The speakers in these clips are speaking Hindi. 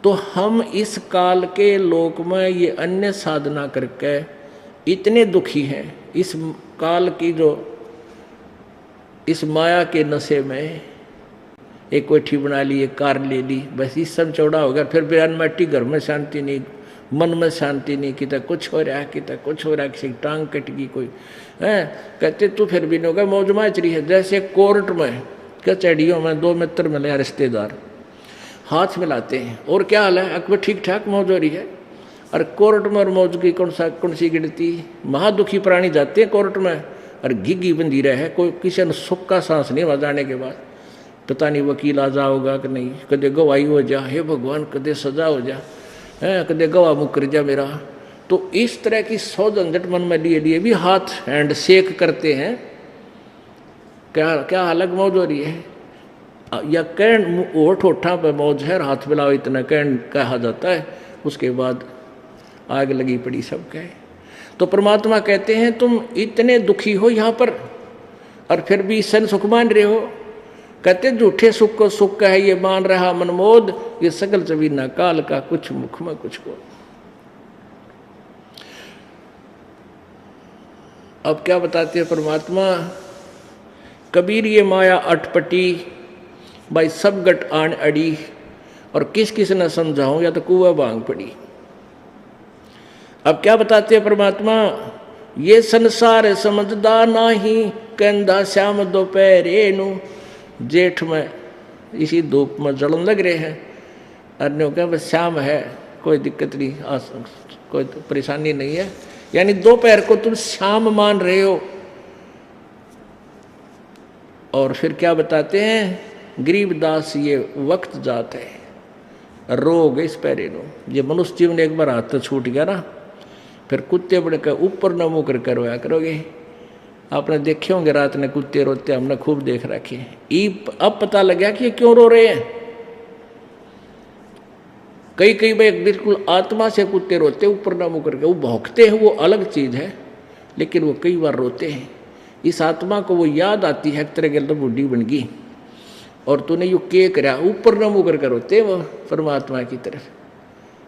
तो हम इस काल के लोक में ये अन्य साधना करके इतने दुखी हैं, इस काल की जो इस माया के नशे में एक कोठी बना ली, एक कार ले ली, बस इस सब चौड़ा हो गया। फिर बयान माटी, घर में शांति नहीं, मन में शांति नहीं, कितना कुछ हो रहा है, कितना कुछ हो रहा है, किसी की टांग कट गई कोई है, कहते तू फिर भी नहीं होगा, मौज माच रही है। जैसे कोर्ट में कचहरियों में दो मित्र मिले रिश्तेदार, हाथ मिलाते हैं और क्या हाल है, अकबर ठीक ठाक मौज हो रही है। और कोर्ट में और मौज की कौन सी गिनती। महादुखी प्राणी जाते हैं कोर्ट में और घिघी बंदी रहे, कोई किसी ने सुख का सांस नहीं जाने के बाद, पता नहीं वकील आ जाओगा कि नहीं, कदे गवाही हो जा, हे भगवान कदे सजा हो जा, है कदे गवाह मुकर जा मेरा। तो इस तरह की 100 झंझट मन में लिए लिए भी हाथ हैंड शेक करते हैं। क्या क्या अलग मौज हो रही है, या कैन ओठ ओठा पे मौज है, हाथ मिलाओ इतना कैन कहा जाता है, उसके बाद आग लगी पड़ी सब कहे। तो परमात्मा कहते हैं तुम इतने दुखी हो यहाँ पर और फिर भी सन सुख मान रहे हो। कहते झूठे सुख को सुख है ये मान रहा मनमोद, ये सकल जमीना काल का कुछ मुख में कुछ को। अब क्या बताते हैं परमात्मा, कबीर ये माया अटपटी भाई सब गट आन अड़ी, और किस किस न समझाऊं या तो कुआ बांग पड़ी। अब क्या बताते हैं परमात्मा, ये संसार समझदा नाही, कंधा श्याम दोपहरे नु। जेठ में इसी धूप में जलन लग रहे हैं, अन्यों क्या बस शाम है, कोई दिक्कत नहीं, कोई परेशानी नहीं है, यानी दोपहर को तुम शाम मान रहे हो। और फिर क्या बताते हैं, गरीबदास ये वक्त जाता है, रोग इस पैरे नो। ये मनुष्य जीवन एक बार हाथ तो छूट गया ना, फिर कुत्ते बड़े का ऊपर न मुँह कर रोया करोगे। आपने देखे होंगे रात ने कुत्ते रोते, हमने खूब देख रखे। अब पता लग गया कि ये क्यों रो रहे हैं। कई कई बार बिल्कुल आत्मा से कुत्ते रोते, ऊपर न मुँह करके। वो भौंकते हैं वो अलग चीज है, लेकिन वो कई बार रोते हैं। इस आत्मा को वो याद आती है एक तरह के तो बुढ़ी बन गई और तूने यू के करा, ऊपर न मुँह करके रोते वो परमात्मा की तरफ।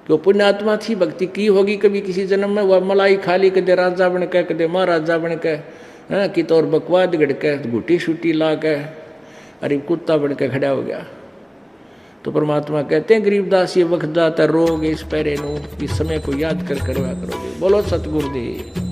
क्यों पुण्यात्मा थी, भक्ति की होगी कभी किसी जन्म में, वह मलाई खाली कदे राजा बन के, कदे महाराजा बन के, हाँ कि तो और बकवाद गड़ के घुटी छुट्टी ला के, अरे कुत्ता बन के खड़ा हो गया। तो परमात्मा कहते हैं गरीबदास ये वक्त जाता रोग इस पैरे नो, इस समय को याद कर करवा करोगे। बोलो सतगुरुदेव।